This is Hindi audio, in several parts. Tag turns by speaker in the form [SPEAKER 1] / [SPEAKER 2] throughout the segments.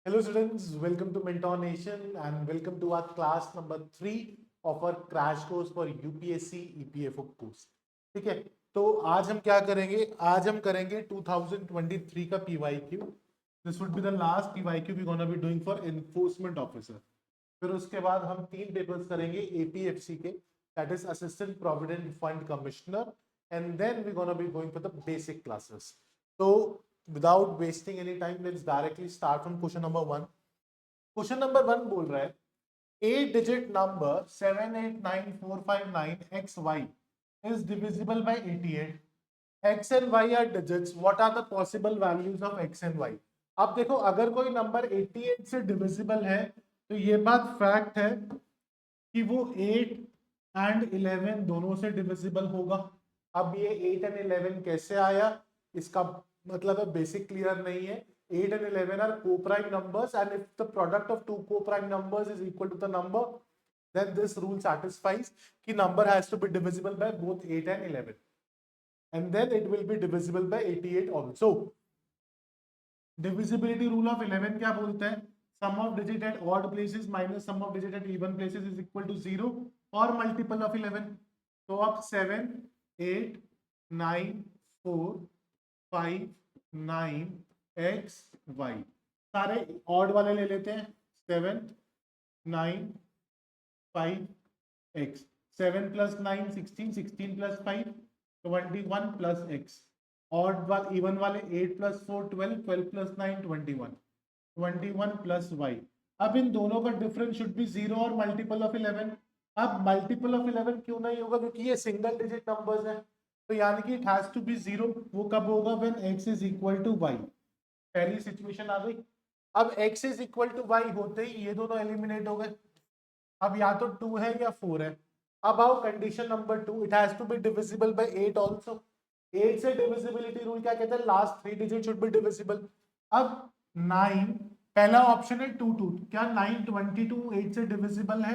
[SPEAKER 1] Hello students, welcome to Mentor Nation and welcome to our class number 3 of our crash course for UPSC EPFO course. ठीक है, तो आज हम क्या करेंगे? आज हम करेंगे 2023 का PYQ. This would be the last PYQ we're gonna be doing for enforcement officer. फिर उसके बाद हम 3 पेपर्स करेंगे APFC के, that is Assistant Provident Fund Commissioner, and then we're gonna be going for the basic classes. So without wasting any time, let's directly start from question number 1. Question number 1 बोल रहा है 8 digit number 789459XY is divisible by 88. X and Y are digits. What are the possible values of X and Y? अब देखो, अगर कोई नंबर 88 से डिविजिबल है तो ये बात फैक्ट है कि वो 8 एंड 11 दोनों से डिविजिबल होगा. अब ये 8 एंड 11 कैसे आया, इसका मतलब है बेसिक क्लियर नहीं है. 8 and 11 are co-prime numbers, and if the product of two co-prime numbers is equal to the number, then this rule satisfies कि number has to be divisible by both 8 and 11, and then it will be divisible by 88 also. Divisibility rule of 11 क्या बोलता है? Sum of digit at odd places minus sum of digit at even places is equal to 0 or multiple of 11. तो अब 7, 8, 9, 4, 5, 9, x, y सारे ऑड वाले ले लेते हैं. 7, 9, 5, x. 7 plus 9 16, 16 plus 5 21 plus x. Odd वाले इवन वाले 8 plus 4 12, 12 plus 9 21, 21 plus y. अब इन दोनों का डिफरेंस शुड बी 0 और मल्टीपल ऑफ 11. अब मल्टीपल ऑफ 11 क्यों नहीं होगा? क्योंकि ये सिंगल डिजिट नंबर्स हैं, तो यानी कि इट हैज टू बी 0. वो कब होगा? When x is equal to y. पहली सिचुएशन आ गई. अब x is equal to y होते ही ये दोनों एलिमिनेट हो गए. अब या तो 2 है या 4 है. अब आओ condition number 2, it has to be divisible by 8 also. 8 से डिविजिबिलिटी रूल क्या कहता है? Last 3 digit should be divisible. अब 9, पहला ऑप्शन है 2 2, क्या 9 22 8 से डिविजिबल है?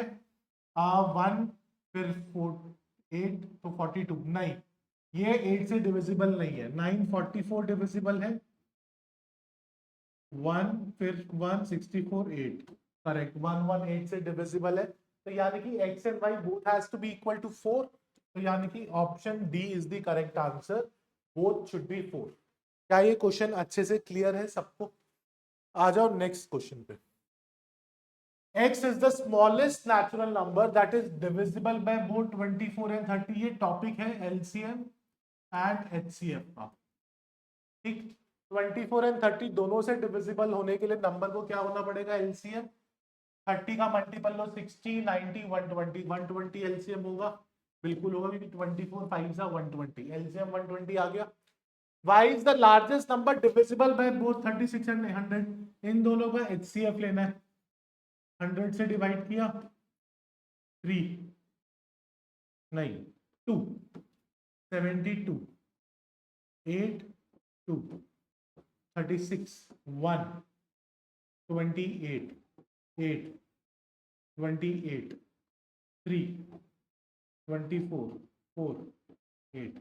[SPEAKER 1] 1 फिर 4 8 तो 42 नहीं, ये 8 से डिविजिबल नहीं है. 9 44 डिविजिबल है. 1 फिर 1 64 8, करेक्ट. 1 1 8 से डिविजिबल है, तो यानी कि x and y both has to be equal to 4. तो यानी कि option D is the correct answer. Both should be 4. क्या ये क्वेश्चन अच्छे से क्लियर है सबको? आ जाओ नेक्स्ट क्वेश्चन पे. x is the smallest natural number that is divisible by both 24 and 30. ये टॉपिक है LCM एंड HCF का. ठीक, 24 एंड 30 दोनों से डिविजिबल होने के लिए नंबर को क्या होना पड़ेगा? LCM. 30 का मल्टीपल लो 60, 90, 120. 120 LCM होगा, बिल्कुल होगा, क्योंकि 24 5 सा 120. LCM 120 आ गया. Y is the largest number divisible by both 36 and 100. इन दोनों का HCF लेना है. 100 से डिवाइड किया 3 नहीं 2, 72 8 2 36 1 28 8 28 3 24 4 8.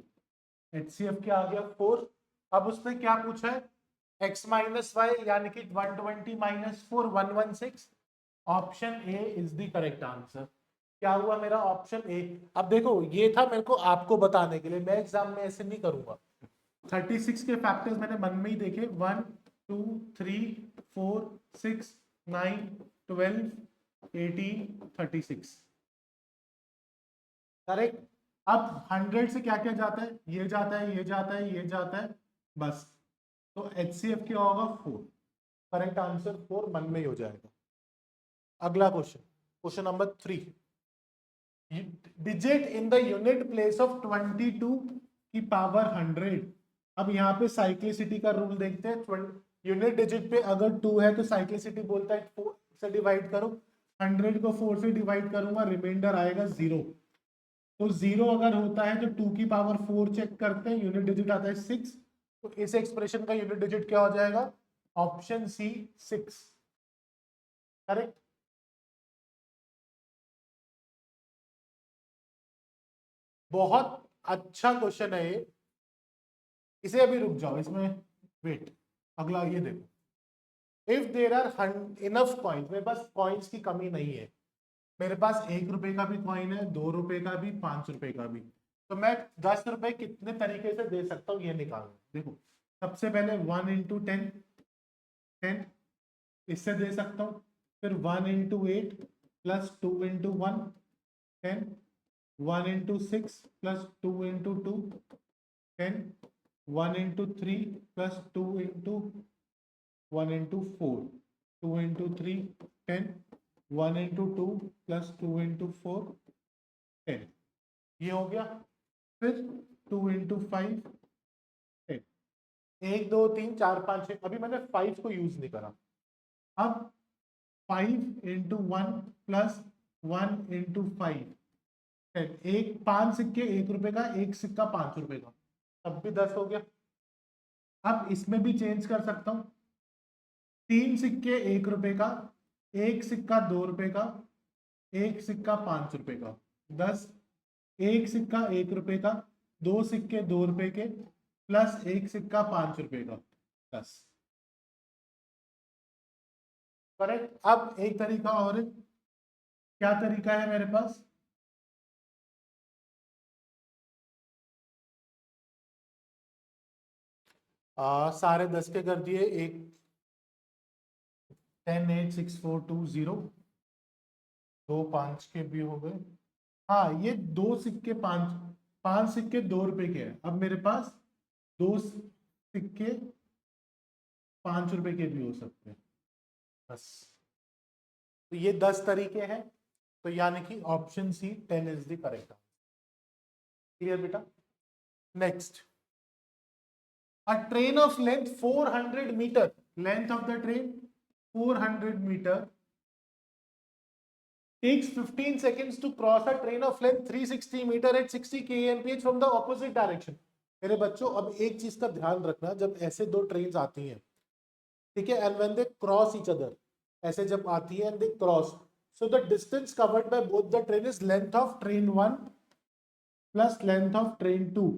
[SPEAKER 1] HCF क्या आ गया? 4. अब उसने क्या पूछा है? x माइनस वाई, यानी कि 120 minus 4 116. Option A is the correct answer. क्या हुआ मेरा? Option A. अब देखो, ये था मेरे को आपको बताने के लिए, मैं एग्जाम में ऐसे नहीं करूंगा. 36 के फैक्टर्स मैंने मन में ही देखे. 1 2 3 4 6 9 12 18 36. करेक्ट. अब 100 से क्या क्या जाता है? ये जाता है, ये जाता है, ये जाता है, बस. तो HCF क्या होगा? 4. करेक्ट आंसर 4 मन में ही हो जाएगा. अगला question, question number 3. Digit in the unit place of 22 की पावर 100. अब यहाँ पे साइक्लिसिटी का रूल देखते हैं. यूनिट डिजिट पे अगर 2 है तो साइक्लिसिटी बोलता है 4 से डिवाइड करो. 100 को 4 से डिवाइड करूंगा, रिमाइंडर आएगा 0. तो 0 अगर होता है तो 2 की पावर 4 चेक करते हैं, यूनिट डिजिट आता है 6. तो इस एक्सप्रेशन का यूनिट डिजिट क्या हो जाएगा? Option C 6. करेक्ट. बहुत अच्छा क्वेश्चन है ये. इसे अभी रुक जाओ, इसमें वेट. अगला ये देखो, if there are enough coins, मेरे पास कॉइन्स की कमी नहीं है, मेरे पास 1 रुपए का भी कॉइन है, 2 रुपए का भी, 5 रुपए का भी, तो मैं 10 रुपए कितने तरीके से दे सकता हूँ ये निकालना। देखो सबसे पहले 1 इंटू 10, 10 इससे दे सकता हूँ, फिर 1 into 8 plus 2 into 1 10, 1 into 6 plus 2 into 2 10, 1 into 3 plus 2 into 1 into 4, 2 into 3 10, 1 into 2 plus 2 into 4 10, ये हो गया। फिर 2 इंटू 5 10, 1 2 3 4 5 6, अभी मैंने 5 को यूज नहीं करा। अब 5 इंटू 1 प्लस 1 इंटू 5 10, एक 5 सिक्के 1 रुपए का, एक सिक्का 5 रुपए का, तब भी 10 हो गया। अब इसमें भी चेंज कर सकता हूँ, 3 सिक्के 1 रुपए का, एक सिक्का 2 रुपए का, एक सिक्का 5 रुपए का, 10, एक सिक्का 1 रुपए का, 2 सिक्के 2 रुपए के, प्लस एक सिक्का 5 रुपए का, 10। करेक्ट। अब एक तरीका और है, क्या तरीका है मेरे पास, सारे 10 के कर दिए, एक 10 8 6 4 2 0, 2 5 के भी हो गए। हाँ ये 2 सिक्के 5, 5 सिक्के 2 रुपए के हैं, अब मेरे पास 2 सिक्के 5 रुपए के भी हो सकते हैं, बस। तो ये 10 तरीके हैं, तो यानी कि option C 10 is the correct. Clear बेटा। Next, a train of length 400 meter, length of the train 400 meter, takes 15 seconds to cross a train of length 360 meter at 60 kmph from the opposite direction। मेरे बच्चों अब एक चीज का ध्यान रखना, जब ऐसे दो ट्रेन्स आती हैं, ठीक है, and when they cross each other, ऐसे जब आती है and they cross, so the distance covered by both the train is length of train 1 plus length of train 2,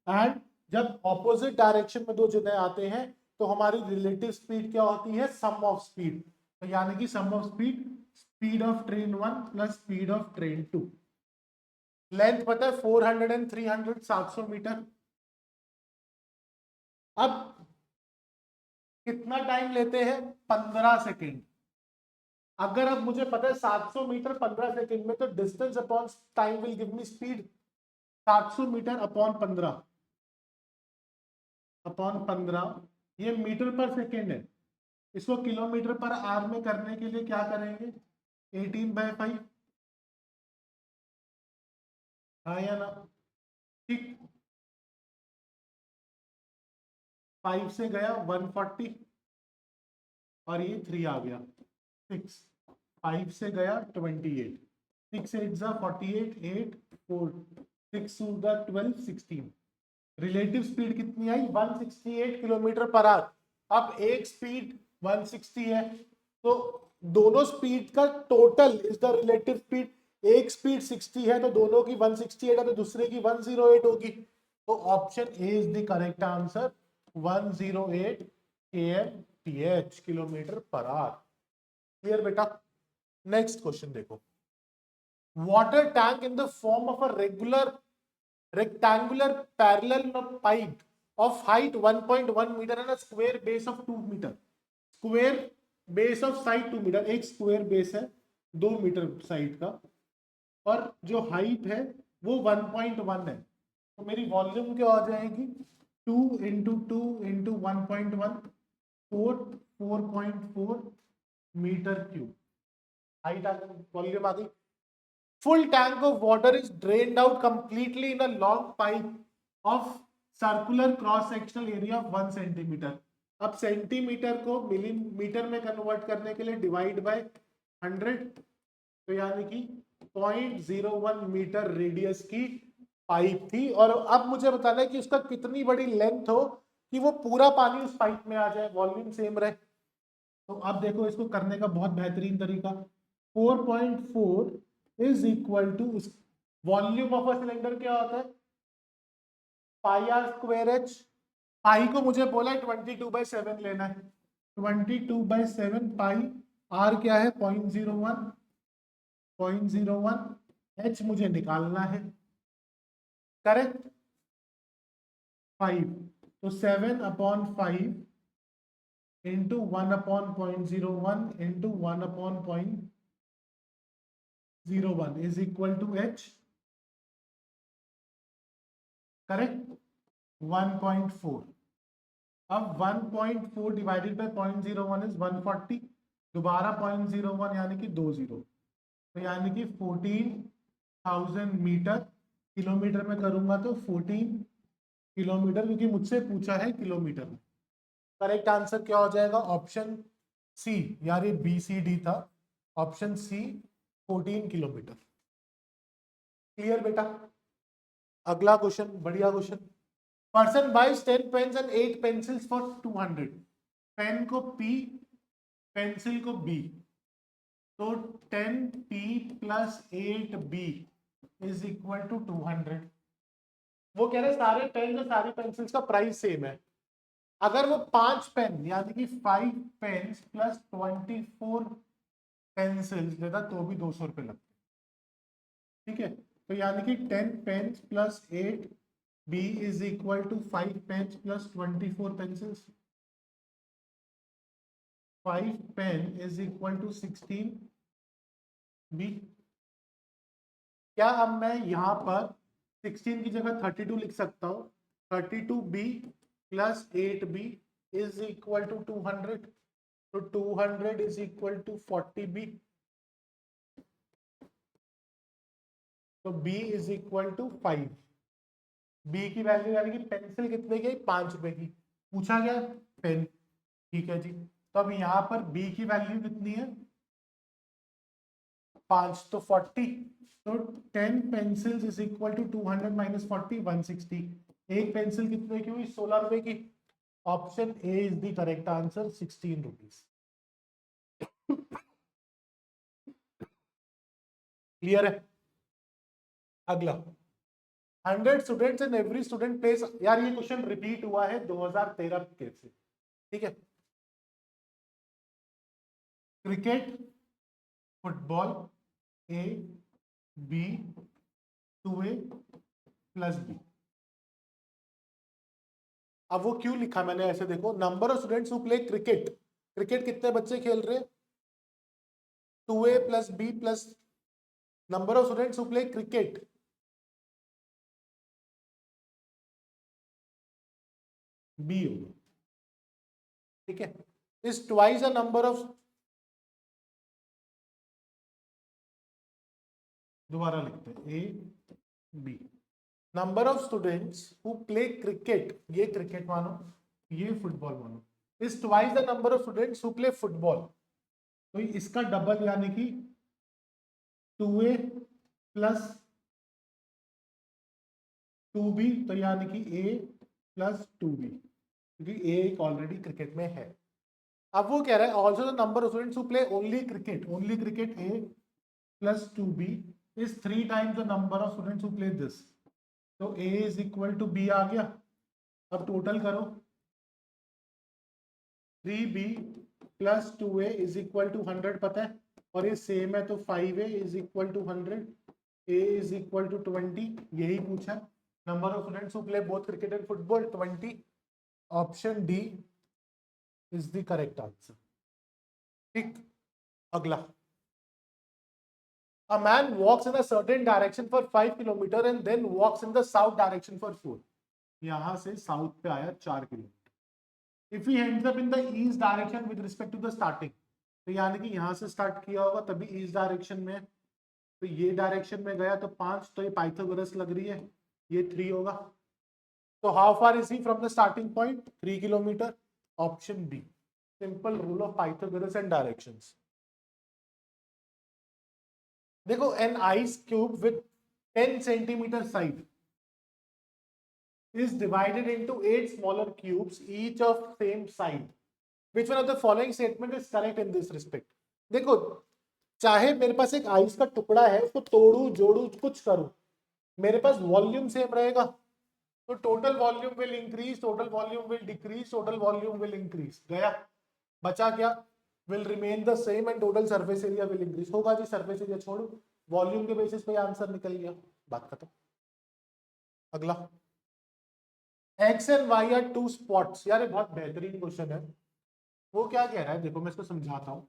[SPEAKER 1] and जब ऑपोजिट डायरेक्शन में दो जने आते हैं तो हमारी रिलेटिव स्पीड क्या होती है, सम ऑफ स्पीड। तो यानी कि sum of speed, speed of train 1 plus speed of train 2। Length पता है 400 एंड 300 700 मीटर। अब कितना टाइम लेते हैं, 15 सेकेंड। अगर अब मुझे पता है 700 मीटर 15 सेकेंड में, तो distance upon time will give me speed, 700 metre upon 15 upon 15, ये मीटर पर सेकेंड है, इसको किलोमीटर पर आवर में करने के लिए क्या करेंगे, 18/5, हाँ या ना, ठीक। 5 से गया 140 और ये 3 आ गया 6, 5 से गया 28, 6 8 जा 48, 8 4 6 2 जा 12 16, रिलेटिव स्पीड कितनी आई, 168 किलोमीटर पर आवर। अब एक स्पीड 160 है, तो दोनों स्पीड का total is the relative speed. एक स्पीड 60 है तो दोनों की 168 है, तो दूसरे की 108 होगी। तो option A is the correct answer, 108 kmph, kilometre per hour. Clear बेटा। नेक्स्ट क्वेश्चन देखो, water tank in the form of a regular rectangular parallel pipe of height 1.1 meter and a square base of 2 meter, square base of side 2 meter, एक square base है 2 मीटर साइड का, और जो हाइट है वो 1.1 है, तो मेरी वॉल्यूम क्या आ जाएगी, 2 into 2 into 1.1, 4.4 metre cube, height आ गई, वॉल्यूम आ गई। Full tank of water is drained out completely in a long pipe of circular cross sectional area of 1 centimeter। अब सेंटीमीटर को मिलीमीटर में कन्वर्ट करने के लिए डिवाइड बाय 100, तो यानी कि 0.01 मीटर रेडियस की पाइप थी, और अब मुझे बताना है कि उसका कितनी बड़ी लेंथ हो कि वो पूरा पानी उस पाइप में आ जाए, वॉल्यूम सेम रहे। तो अब देखो इसको करने का बहुत बेहतरीन तरीका, 4.4 is equal to, volume of a cylinder क्या होता है, pi r square h, pi को मुझे बोला है 22/7 लेना है, 22/7 पाई, आर क्या है 0.01, एच मुझे निकालना है, करेक्ट 5, तो 7/5 into 1/0.01 into 1/0.01 is equal to h, correct 1.4। अब 1.4 डिवाइडेड बाय 0.01 इज 140, दोबारा 0.01 यानी कि 20, तो यानी कि 14,000 मीटर, किलोमीटर में करूंगा तो 14 किलोमीटर, क्योंकि मुझसे पूछा है किलोमीटर में। करेक्ट आंसर क्या हो जाएगा? ऑप्शन सी, यार ये बी सी डी था, ऑप्शन सी 14 किलोमीटर। क्लियर बेटा? अगला क्वेश्चन, बढ़िया question. Person buys 10 pens and 8 pencils for 200। Pen को P, पेंसिल को B, तो 10P plus 8B is equal to 200। वो कह रहे सारे पेन और सारी पेंसिल्स का प्राइस सेम है। अगर वो 5 पेन यानी कि 5 पेन्स प्लस 24 पेंसिल्स लेता तो भी 200 रुपये लगते, ठीक है। तो यानी कि 10 pens plus 8 B is equal to 5 pens plus 24 pencils. 5 pen is equal to 16 B। क्या अब मैं यहाँ पर 16 की जगह 32 लिख सकता हूँ? 32B plus 8B is equal to 200, तो 200 इज इक्वल टू 40B, तो B is equal to 5। B की वैल्यू यानी कि पेंसिल कितने की? 5 रुपए की पूछा गया, पेन, ठीक है जी। तो अब यहाँ पर B की वैल्यू कितनी है? 5, तो 40, तो 10 pencils is equal to 200 minus 40, 160। एक पेंसिल कितने की हुई? 16 रुपए की। Option A is the correct answer, 16 rupees. Clear है? अगला, 100 students and every student place, यार ये क्वेश्चन रिपीट हुआ है 2013 के से, ठीक है। Cricket, football, A B 2A plus B. अब वो क्यों लिखा मैंने ऐसे? देखो, number of students who play cricket, cricket कितने बच्चे खेल रहे हैं? 2A plus B plus number of students who play cricket, B होगा, ठीक है। Is twice a number of, दोबारा लिखते हैं, A B, number of students who play cricket, ये क्रिकेट मानो, ये फुटबॉल मानो, is twice the number of students who play football, तो इसका डबल यानी कि 2A प्लस 2B, तो यानी कि A प्लस 2B, क्योंकि A ऑलरेडी क्रिकेट में है। अब वो कह रहा है also the number of students who play only cricket, only cricket A plus 2B is 3 times the number of students who play this, तो A is equal to B आ गया। अब टोटल करो, 3B plus 2A is equal to 100 पता है, और ये सेम है, तो 5A is equal to 100, A is equal to 20, यही पूछा। Number of students who play both cricket and football 20, option D is the correct answer, ठीक। अगला, a man walks in a certain direction for 5 kilometer and then walks in the south direction for 4, यहां से साउथ पे आया 4 kilometre. If he ends up in the east direction with respect to the starting, तो यानी कि यहां से स्टार्ट किया होगा तभी ईस्ट डायरेक्शन में, तो ये डायरेक्शन में गया तो 5, तो ये पाइथागोरस लग रही है, ये 3 होगा। तो how far is he from the starting point? 3 kilometre, option B, simple rule of Pythagoras and directions. देखो, an ice cube with 10 centimetre side is divided into 8 smaller cubes each of same size, which one of the following statement is correct in this respect? देखो, चाहे मेरे पास एक आइस का टुकड़ा है, उसको तोड़ू जोड़ू कुछ करूं, मेरे पास वॉल्यूम सेम रहेगा, तो total volume will increase, total volume will decrease, total volume will increase, गया। बचा क्या, will remain the same and total surface area will increase. होगा जी, सरफेस एरिया छोड़ो, वॉल्यूम के बेसिस पे आंसर निकल गया, बात खत्म। अगला, X and Y are two spots. यार ये बहुत बेहतरीन क्वेश्चन है। वो क्या कह रहा है, देखो मैं इसको समझाता हूँ।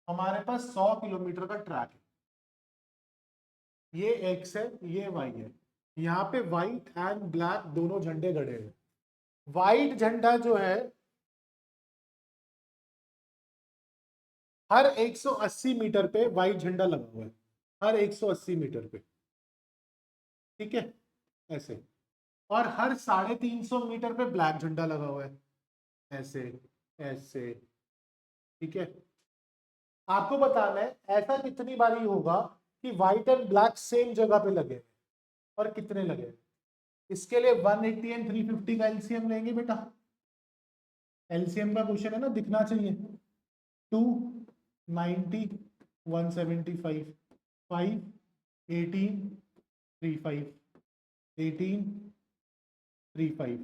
[SPEAKER 1] हमारे पास 100 किलोमीटर का ट्रैक है, ये एक्स है, ये वाई है। यहाँ पे व्हाइट एंड ब्लैक दोनों झंडे गड़े हैं। व्हाइट झंडा जो है हर 180 मीटर पे व्हाइट झंडा लगा हुआ है, हर 180 मीटर पे, ठीक है, ऐसे। और हर 350 मीटर पे ब्लैक झंडा लगा हुआ है, ऐसे ऐसे, ठीक है। आपको बताना है ऐसा कितनी बारी होगा कि व्हाइट एंड ब्लैक सेम जगह पे लगे और कितने लगे। इसके लिए 180 एंड 350 का एलसीएम लेंगे बेटा। एलसीएम का क्वेश्चन है ना, दिखना चाहिए। 290 175 5 18 35 18 35।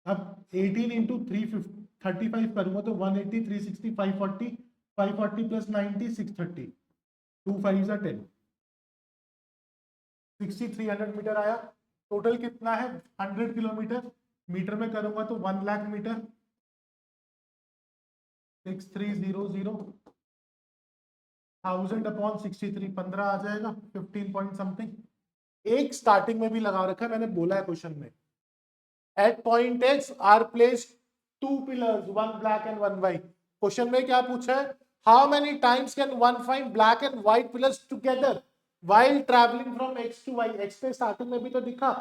[SPEAKER 1] अब 18 इंटू 335 करूंगा तो 180 360 540 540 प्लस 90 630 2 5 10 6300 मीटर आया। टोटल कितना है 100 किलोमीटर। मीटर में करूंगा तो 1 लाख मीटर। 6300 1000 अपॉन 63 15 आ जाएगा, 15 पॉइंट समथिंग। एक स्टार्टिंग में भी लगा रखा है, मैंने बोला है क्वेश्चन में। At point X are placed 2 pillars, 1 black and 1 white. Question में क्या पूछा है, how many times can one find black and white pillars together while travelling from X to Y. एक्स पे स्टार्टिंग में भी तो दिखा,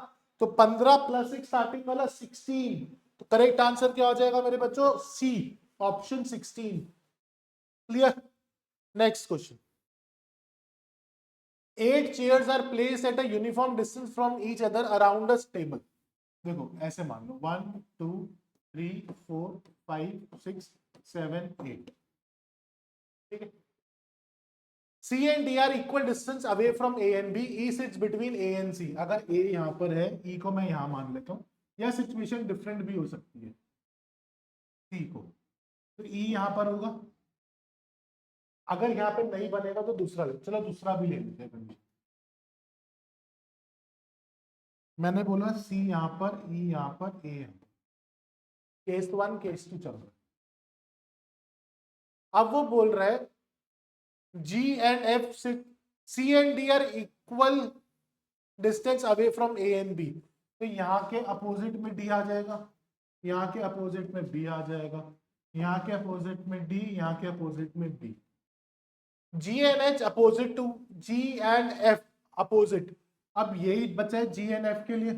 [SPEAKER 1] तो 15 प्लस एक स्टार्टिंग वाला 16। तो करेक्ट आंसर क्या हो जाएगा मेरे बच्चों, C, option 16। Clear. Next question, 8 chairs are placed at a uniform distance from each other around a table। देखो ऐसे मान लो 1 2 3 4 5 6 7 8, ठीक है। C and D are equal distance away from A and B. E sits between A and C। अगर A यहाँ पर है, E को मैं यहाँ मान लेता हूँ, या सिचुएशन डिफरेंट भी हो सकती है C को, तो E यहाँ पर होगा। अगर यहाँ पे नहीं बनेगा तो दूसरा ले, चलो दूसरा भी ले लेते हैं। मैंने बोला C यहाँ पर, E यहाँ पर, A यहाँ पर, केस 1 केस 2 चल रहा है। अब वो बोल रहा है G and F से C and D are equal distance away from A and B। तो यहाँ के अपोजिट में D आ जाएगा, यहाँ के अपोजिट में B आ जाएगा, यहाँ के अपोजिट में D, यहाँ के अपोजिट में B। G and H opposite to G and F opposite. अब यही बचा है G and F के लिए,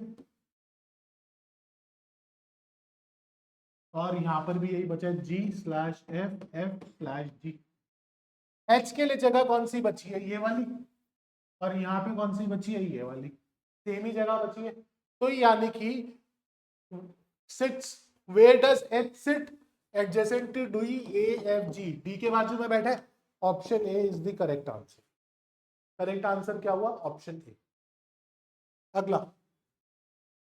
[SPEAKER 1] और यहाँ पर भी यही बचा है G slash F F slash G। H के लिए जगह कौन सी बची है, ये वाली, और यहाँ पे कौन सी बची है, ये वाली, सेम ही जगह बची है। तो यानी कि sits, where does H sit, adjacent to D A F G, D के बाजू में बैठा है। Option A is the correct answer. Correct answer क्या हुआ, ऑप्शन ए। अगला,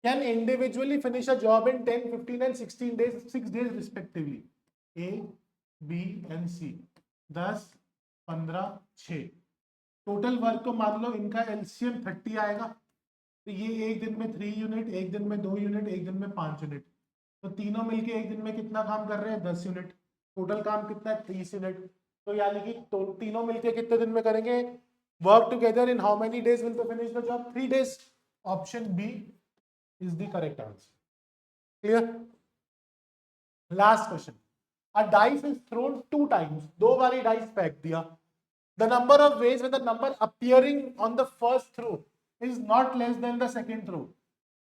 [SPEAKER 1] can individually finish a job in 10 15 and 16 days 6 days respectively. A B and C, 10 15 6। Total work को मान लो इनका एलसीएम 30 आएगा, तो ये एक दिन में 3 यूनिट, एक दिन में 2 यूनिट, एक दिन में 5 यूनिट, तो तीनों मिलके एक दिन में कितना काम कर रहे हैं, 10 यूनिट। टोटल काम कितना है, 30 यूनिट। तो यानी कि तीनों मिलके कितने दिन में करेंगे, work together in how many days will they finish the job, 3 days। Option B is the correct answer. Clear. Last question, a dice is thrown 2 times, 2 बारी डाइस फेंक दिया। The number of ways when the number appearing on the first throw is not less than the second throw।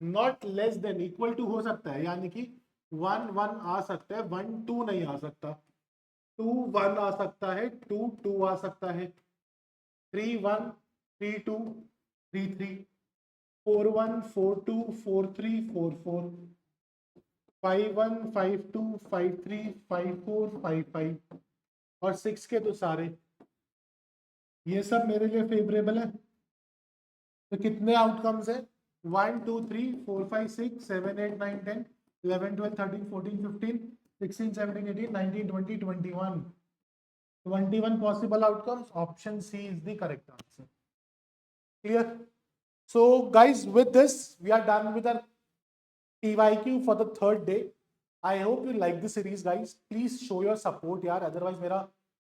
[SPEAKER 1] not less than equal to हो सकता है, यानी कि 1 1 आ सकता है, 1 2 नहीं आ सकता, 2 1 आ सकता है, 2 2 आ सकता है, 3 1 3 2 3 3 4 1 4 2 4 3 4 4 5 1 5 2 5 3 5 4 5 5 और 6 के तो सारे, ये सब मेरे लिए फेवरेबल है। तो कितने आउटकम्स है, 1 2 3 4 5 6 7 8 9 10 11 12 13 14 15 16, 17, 18, 19, 20, 21. 21 possible outcomes. Option C is the correct answer. Clear? So guys, with this, we are done with our PYQ for the third day. I hope you like the series, guys. Please show your support यार, otherwise मेरा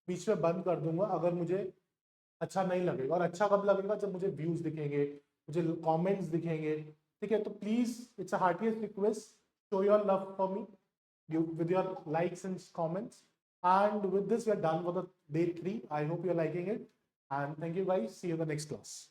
[SPEAKER 1] बीच में बंद कर दूंगा अगर मुझे अच्छा नहीं लगेगा. और अच्छा कब लगेगा? जब मुझे व्यूज दिखेंगे, मुझे कमेंट्स दिखेंगे. ठीक है, तो please it's a heartiest request, show your love for me with your likes and comments. And with this, we are done for the day 3. I hope you're liking it. And thank you guys. See you in the next class.